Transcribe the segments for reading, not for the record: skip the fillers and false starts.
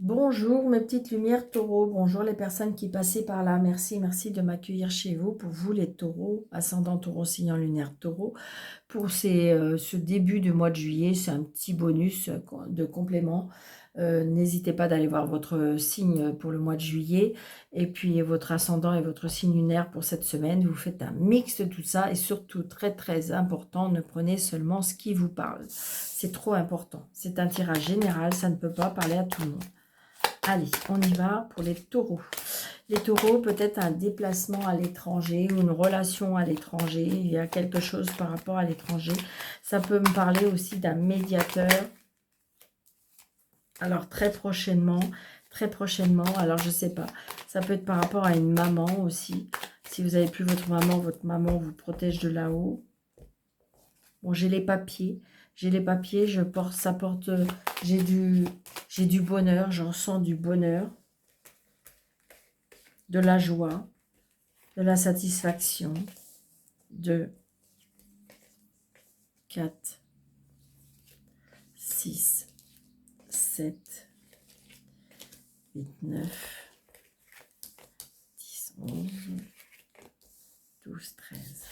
Bonjour mes petites lumières taureaux, bonjour les personnes qui passaient par là, merci de m'accueillir chez vous, pour vous les taureaux, ascendant taureau, signe lunaire taureau, pour ce début de mois de juillet, c'est un petit bonus de complément. N'hésitez pas d'aller voir votre signe pour le mois de juillet, et puis votre ascendant et votre signe lunaire pour cette semaine, vous faites un mix de tout ça, et surtout très important, ne prenez seulement ce qui vous parle, c'est trop important, c'est un tirage général, ça ne peut pas parler à tout le monde. Allez, on y va pour les taureaux. Les taureaux, peut-être un déplacement à l'étranger ou une relation à l'étranger. Il y a quelque chose par rapport à l'étranger. Ça peut me parler aussi d'un médiateur. Alors, très prochainement. Alors, je sais pas. Ça peut être par rapport à une maman aussi. Si vous n'avez plus votre maman vous protège de là-haut. Bon, j'ai les papiers. Je porte, ça porte, j'ai du bonheur, j'en sens du bonheur, de la joie, de la satisfaction, 2, 4, 6, 7, 8, 9, 10, 11, 12, 13.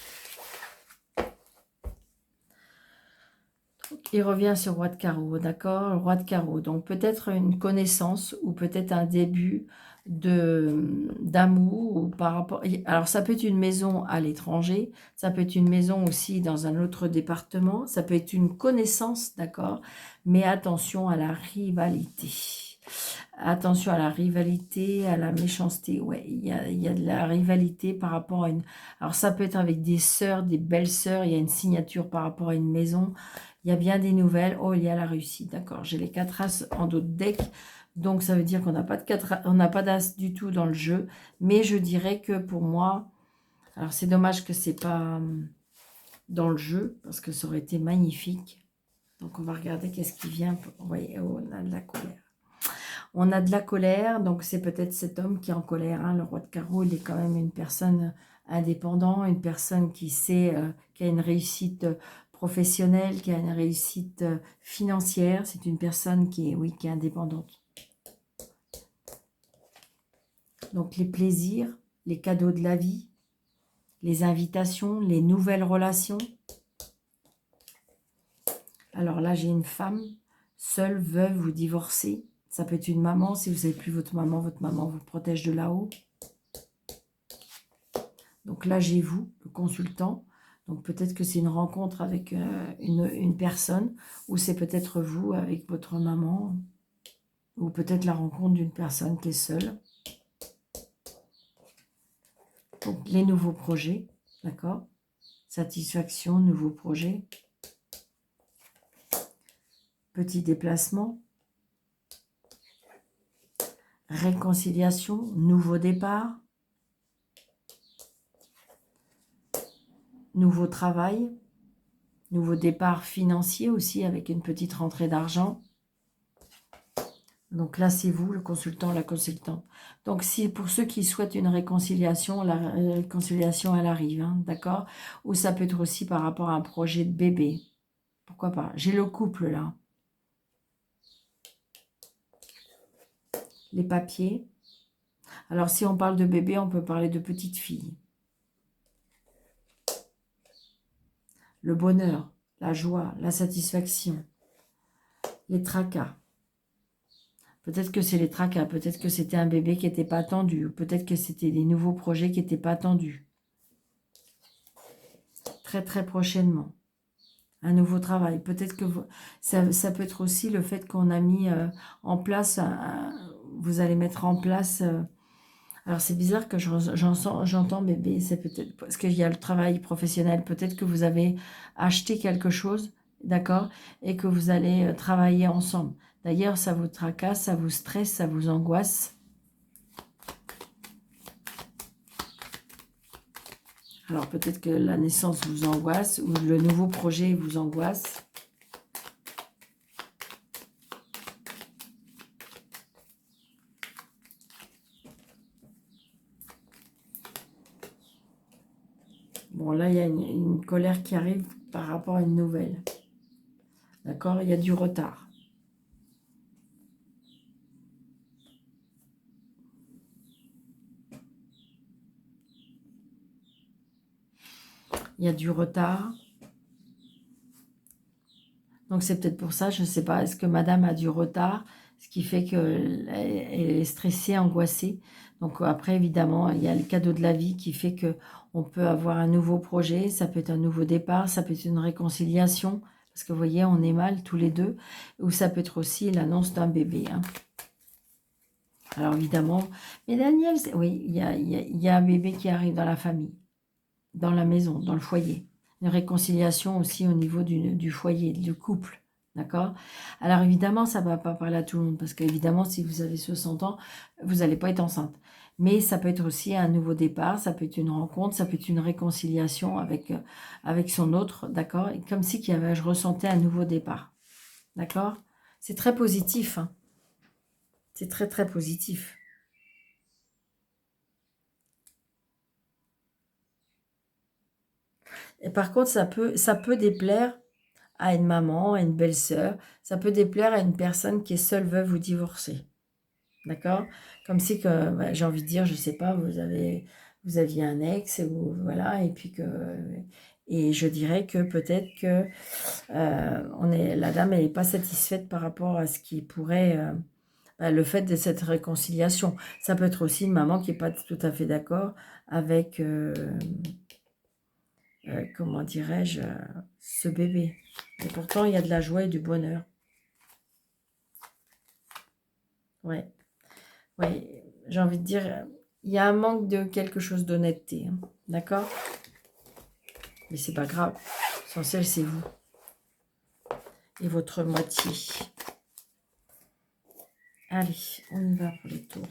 Il revient sur roi de carreau, d'accord? Le roi de carreau. Donc peut-être une connaissance ou peut-être un début d'amour ou par rapport. Alors ça peut être une maison à l'étranger, ça peut être une maison aussi dans un autre département, ça peut être une connaissance, d'accord? Mais attention à la rivalité. Attention à la rivalité, à la méchanceté. Ouais, il y a de la rivalité par rapport à une... Alors ça peut être avec des sœurs, des belles sœurs, il y a une signature par rapport à une maison. Il y a bien des nouvelles. Oh, il y a la réussite, d'accord. J'ai les 4 as en dos de deck. Donc, ça veut dire qu'on n'a pas de 4, on n'a pas d'as du tout dans le jeu. Mais je dirais que pour moi, alors c'est dommage que c'est pas dans le jeu, parce que ça aurait été magnifique. Donc, on va regarder qu'est-ce qui vient. Vous voyez, oh, on a de la colère. On a de la colère, donc c'est peut-être cet homme qui est en colère. Hein. Le roi de carreau, il est quand même une personne indépendante, une personne qui sait, qui a une réussite professionnelle, qui a une réussite financière. C'est une personne qui est, oui, qui est indépendante. Donc les plaisirs, les cadeaux de la vie, les invitations, les nouvelles relations. Alors là, j'ai une femme, seule, veuve ou divorcée. Ça peut être une maman. Si vous n'avez plus votre maman vous protège de là-haut. Donc là, j'ai vous, le consultant. Donc peut-être que c'est une rencontre avec une personne, ou c'est peut-être vous avec votre maman, ou peut-être la rencontre d'une personne qui est seule. Donc les nouveaux projets, d'accord? Satisfaction, nouveaux projets. Petit déplacement. Réconciliation, nouveau départ. Nouveau travail. Nouveau départ financier aussi avec une petite rentrée d'argent. Donc là, c'est vous, le consultant, la consultante. Donc, si pour ceux qui souhaitent une réconciliation, la réconciliation, elle arrive, hein, d'accord? Ou ça peut être aussi par rapport à un projet de bébé. Pourquoi pas? J'ai le couple, là. Les papiers. Alors, si on parle de bébé, on peut parler de petite fille. Le bonheur, la joie, la satisfaction. Les tracas. Peut-être que c'est les tracas, peut-être que c'était un bébé qui n'était pas attendu, ou peut-être que c'était des nouveaux projets qui n'étaient pas attendus. Très prochainement. Un nouveau travail. Peut-être que ça peut être aussi le fait qu'on a mis en place, vous allez mettre en place... alors c'est bizarre que j'entends bébé, c'est peut-être parce qu'il y a le travail professionnel. Peut-être que vous avez acheté quelque chose, d'accord, et que vous allez travailler ensemble. D'ailleurs, ça vous tracasse, ça vous stresse, ça vous angoisse. Alors peut-être que la naissance vous angoisse ou le nouveau projet vous angoisse. Bon, là, il y a une colère qui arrive par rapport à une nouvelle. D'accord? Il y a du retard. il y a du retard. Donc c'est peut-être pour ça, je ne sais pas, est-ce que madame a du retard, ce qui fait qu'elle est stressée, angoissée. Donc après, évidemment, il y a le cadeau de la vie qui fait que on peut avoir un nouveau projet, ça peut être un nouveau départ, ça peut être une réconciliation, parce que vous voyez, on est mal tous les deux, ou ça peut être aussi l'annonce d'un bébé. Hein. Alors évidemment, mais Daniel, oui, il y a un bébé qui arrive dans la famille, dans la maison, dans le foyer. Une réconciliation aussi au niveau du foyer, du couple. D'accord? Alors évidemment, ça ne va pas parler à tout le monde, parce qu'évidemment, si vous avez 60 ans, vous n'allez pas être enceinte. Mais ça peut être aussi un nouveau départ, ça peut être une rencontre, ça peut être une réconciliation avec son autre, d'accord? Comme si je ressentais un nouveau départ. D'accord? C'est très positif, hein. C'est très très positif. Et par contre, ça peut déplaire à une maman, à une belle-sœur. Ça peut déplaire à une personne qui est seule, veuve ou divorcée. D'accord? Comme si que, bah, j'ai envie de dire, je sais pas, vous aviez un ex, ou voilà, et puis que... Et je dirais que peut-être que la dame, elle n'est pas satisfaite par rapport à ce qui pourrait... bah, le fait de cette réconciliation. Ça peut être aussi une maman qui n'est pas tout à fait d'accord avec... comment dirais-je, ce bébé. Et pourtant, il y a de la joie et du bonheur. Ouais, ouais, j'ai envie de dire, il y a un manque de quelque chose d'honnêteté. Hein. D'accord? Mais c'est pas grave. L'essentiel, c'est vous et votre moitié. Allez, on y va pour les taureaux.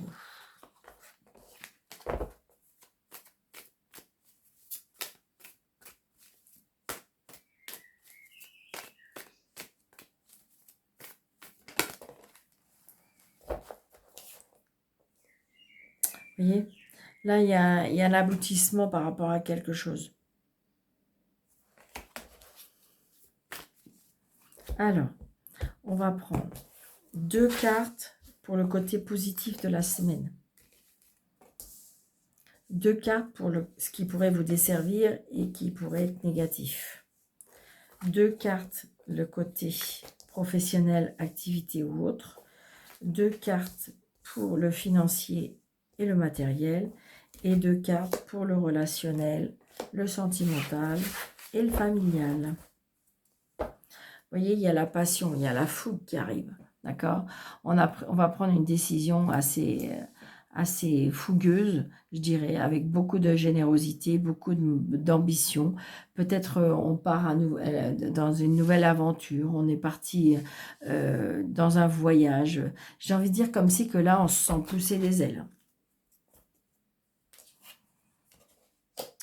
Vous voyez? Là, il y a un aboutissement par rapport à quelque chose. Alors, on va prendre 2 cartes pour le côté positif de la semaine. 2 cartes pour ce qui pourrait vous desservir et qui pourrait être négatif. 2 cartes, le côté professionnel, activité ou autre. 2 cartes pour le financier et le matériel. Et 2 cartes pour le relationnel, le sentimental et le familial. Vous voyez, il y a la passion, il y a la fougue qui arrive. D'accord? On va prendre une décision assez fougueuse, je dirais, avec beaucoup de générosité, beaucoup d'ambition. Peut-être on part dans une nouvelle aventure, on est parti dans un voyage. J'ai envie de dire comme si que là, on se sent pousser les ailes.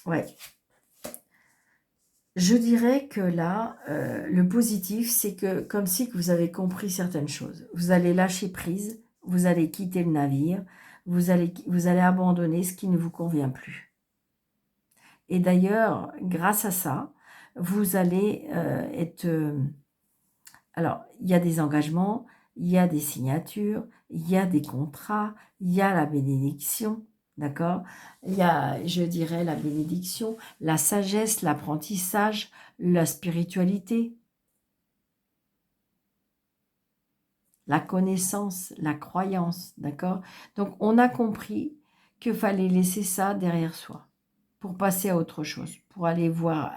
Ouais. Je dirais que là, le positif, c'est que comme si que vous avez compris certaines choses. Vous allez lâcher prise, vous allez quitter le navire, vous allez abandonner ce qui ne vous convient plus. Et d'ailleurs, grâce à ça, vous allez être... alors, il y a des engagements, il y a des signatures, il y a des contrats, il y a la bénédiction, d'accord? Il y a, je dirais, la bénédiction, la sagesse, l'apprentissage, la spiritualité, la connaissance, la croyance, d'accord? Donc, on a compris qu'il fallait laisser ça derrière soi pour passer à autre chose, pour aller voir.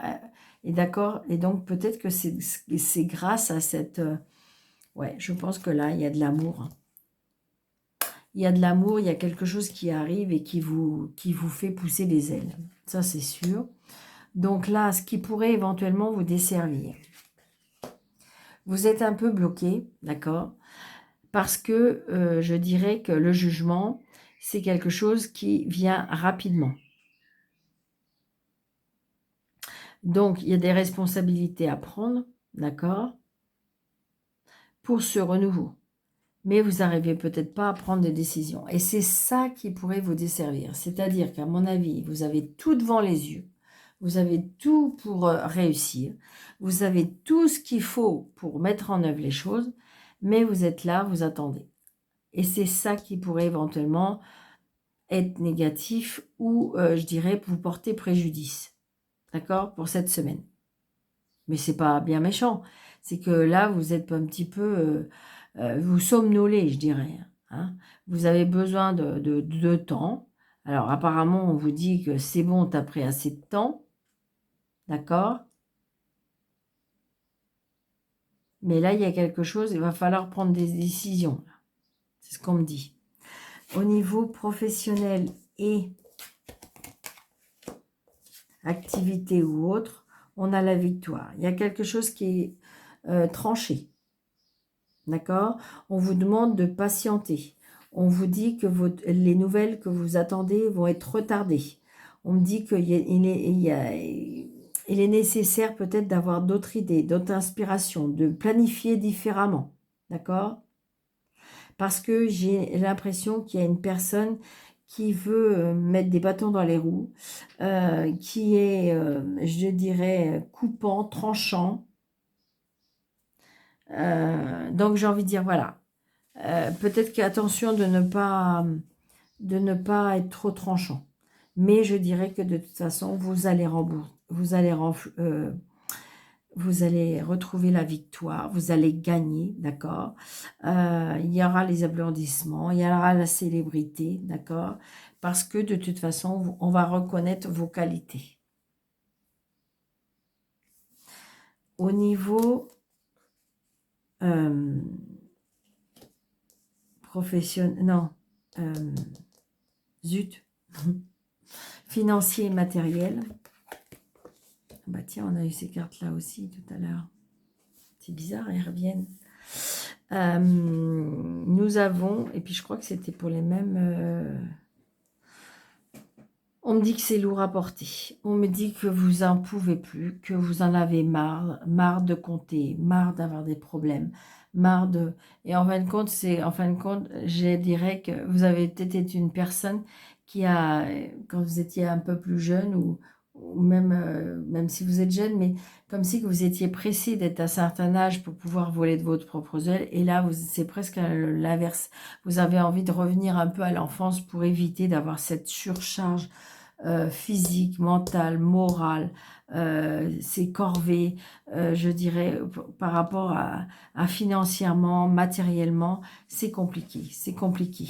Et d'accord? Et donc, peut-être que c'est grâce à cette... ouais, je pense que là, il y a de l'amour. Il y a de l'amour, il y a quelque chose qui arrive et qui vous fait pousser les ailes. Ça, c'est sûr. Donc là, ce qui pourrait éventuellement vous desservir. Vous êtes un peu bloqué, d'accord? Parce que je dirais que le jugement, c'est quelque chose qui vient rapidement. Donc, il y a des responsabilités à prendre, d'accord? Pour ce renouveau. Mais vous n'arrivez peut-être pas à prendre des décisions. Et c'est ça qui pourrait vous desservir. C'est-à-dire qu'à mon avis, vous avez tout devant les yeux. Vous avez tout pour réussir. Vous avez tout ce qu'il faut pour mettre en œuvre les choses. Mais vous êtes là, vous attendez. Et c'est ça qui pourrait éventuellement être négatif ou, je dirais, vous porter préjudice. d'accord, pour cette semaine. Mais c'est pas bien méchant. C'est que là, vous êtes un petit peu... vous somnolez, je dirais. Hein. Vous avez besoin de temps. Alors, apparemment, on vous dit que c'est bon, tu as pris assez de temps. D'accord? Mais là, il y a quelque chose, il va falloir prendre des décisions. C'est ce qu'on me dit. Au niveau professionnel et activité ou autre, on a la victoire. Il y a quelque chose qui est tranché. D'accord? On vous demande de patienter. On vous dit que les nouvelles que vous attendez vont être retardées. On me dit qu'il il est nécessaire peut-être d'avoir d'autres idées, d'autres inspirations, de planifier différemment. D'accord? Parce que j'ai l'impression qu'il y a une personne qui veut mettre des bâtons dans les roues, qui est, je dirais, coupant, tranchant. Donc j'ai envie de dire, voilà, peut-être qu'attention de ne pas être trop tranchant. Mais je dirais que de toute façon, vous allez retrouver la victoire, vous allez gagner, d'accord. Il y aura les applaudissements, il y aura la célébrité, d'accord. Parce que de toute façon, on va reconnaître vos qualités. Au niveau professionnel, non, zut, financier et matériel. Bah tiens, on a eu ces cartes-là aussi tout à l'heure. C'est bizarre, elles reviennent. Nous avons, et puis je crois que c'était pour les mêmes... on me dit que c'est lourd à porter. On me dit que vous en pouvez plus, que vous en avez marre, marre de compter, marre d'avoir des problèmes, marre de... Et en fin de compte, je dirais que vous avez peut-être été une personne qui a, quand vous étiez un peu plus jeune, ou même, même si vous êtes jeune, mais comme si que vous étiez pressé d'être à un certain âge pour pouvoir voler de votre propre aile. Et là, c'est presque l'inverse. Vous avez envie de revenir un peu à l'enfance pour éviter d'avoir cette surcharge physique, mentale, morale, ces corvées, je dirais, par rapport à financièrement, matériellement, c'est compliqué, c'est compliqué.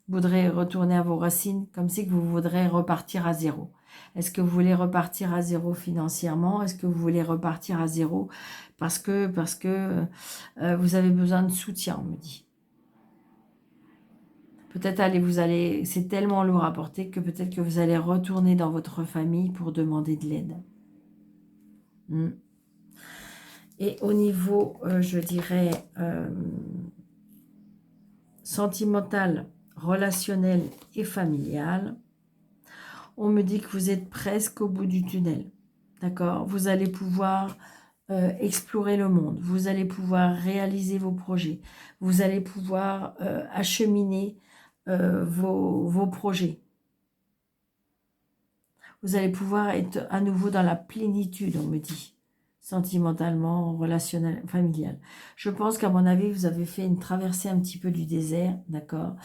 Vous voudrez retourner à vos racines, comme si que vous voudrez repartir à zéro. Est-ce que vous voulez repartir à zéro financièrement? Est-ce que vous voulez repartir à zéro parce que vous avez besoin de soutien, on me dit. Peut-être c'est tellement lourd à porter que peut-être que vous allez retourner dans votre famille pour demander de l'aide. Et au niveau, je dirais, sentimental, relationnel et familial, on me dit que vous êtes presque au bout du tunnel. D'accord? Vous allez pouvoir explorer le monde. Vous allez pouvoir réaliser vos projets. Vous allez pouvoir acheminer vos projets. Vous allez pouvoir être à nouveau dans la plénitude, on me dit, sentimentalement, relationnel, familial. Je pense qu'à mon avis, vous avez fait une traversée un petit peu du désert, d'accord,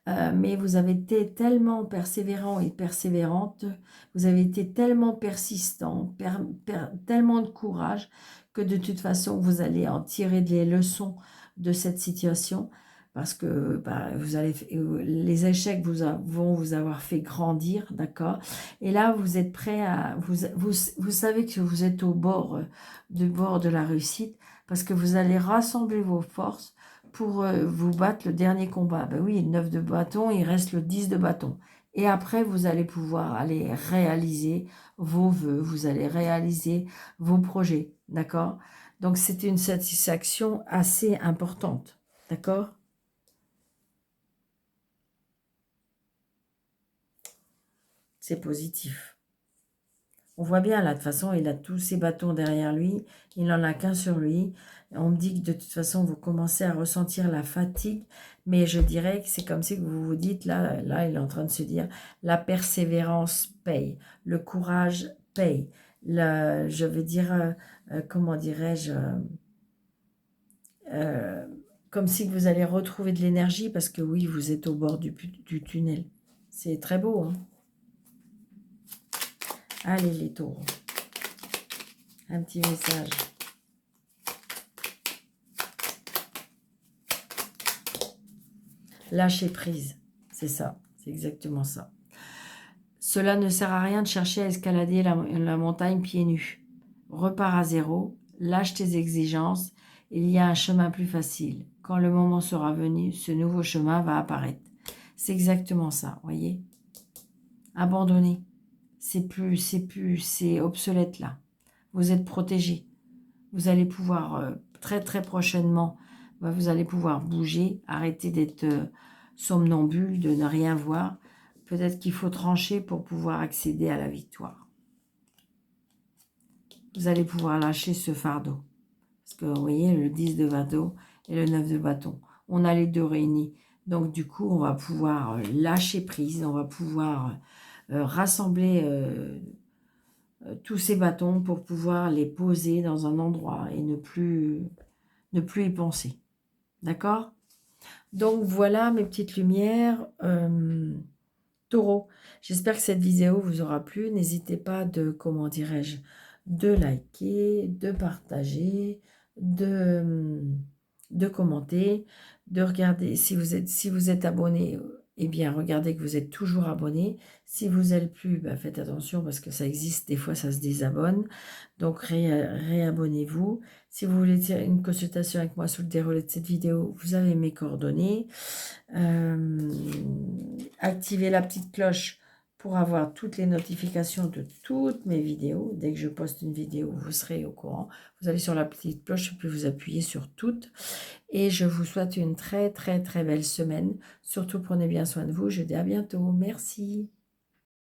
mais vous avez été tellement persévérant et persévérante, vous avez été tellement persistant, tellement de courage, que de toute façon, vous allez en tirer des leçons de cette situation, parce que les échecs vont vous avoir fait grandir, d'accord. Et là, vous êtes prêt à... Vous savez que vous êtes au bord de la réussite, parce que vous allez rassembler vos forces pour vous battre le dernier combat. Ben oui, le 9 de bâton, il reste le 10 de bâton. Et après, vous allez pouvoir aller réaliser vos vœux, vous allez réaliser vos projets, d'accord. Donc, c'est une satisfaction assez importante, d'accord. C'est positif. On voit bien, là, de toute façon, il a tous ses bâtons derrière lui. Il n'en a qu'un sur lui. On me dit que de toute façon, vous commencez à ressentir la fatigue. Mais je dirais que c'est comme si vous vous dites, là, il est en train de se dire, la persévérance paye. Le courage paye. Je veux dire, comment dirais-je, comme si vous allez retrouver de l'énergie. Parce que oui, vous êtes au bord du tunnel. C'est très beau, hein. Allez, les taureaux. Un petit message. Lâcher prise. C'est ça. C'est exactement ça. Cela ne sert à rien de chercher à escalader la montagne pieds nus. Repars à zéro. Lâche tes exigences. Il y a un chemin plus facile. Quand le moment sera venu, ce nouveau chemin va apparaître. C'est exactement ça, voyez. Abandonner. C'est obsolète là. Vous êtes protégé. Vous allez pouvoir très très prochainement, vous allez pouvoir bouger, arrêter d'être somnambule, de ne rien voir. Peut-être qu'il faut trancher pour pouvoir accéder à la victoire. Vous allez pouvoir lâcher ce fardeau. Parce que vous voyez, le 10 de bateau et le 9 de bâton, on a les deux réunis. Donc du coup, on va pouvoir lâcher prise, on va pouvoir rassembler tous ces bâtons pour pouvoir les poser dans un endroit et ne plus y penser. D'accord? Donc voilà mes petites lumières. Taureau, j'espère que cette vidéo vous aura plu. N'hésitez pas de, comment dirais-je, de liker, de partager, de commenter, de regarder. Si vous êtes abonné, eh bien, regardez que vous êtes toujours abonné. Si vous êtes plus, ben, faites attention parce que ça existe, des fois ça se désabonne. Donc, réabonnez-vous. Si vous voulez une consultation avec moi sous le déroulé de cette vidéo, vous avez mes coordonnées. Activez la petite cloche pour avoir toutes les notifications de toutes mes vidéos. Dès que je poste une vidéo, vous serez au courant. Vous allez sur la petite cloche et puis vous appuyez sur toutes. Et je vous souhaite une très très très belle semaine. Surtout prenez bien soin de vous. Je dis à bientôt. Merci.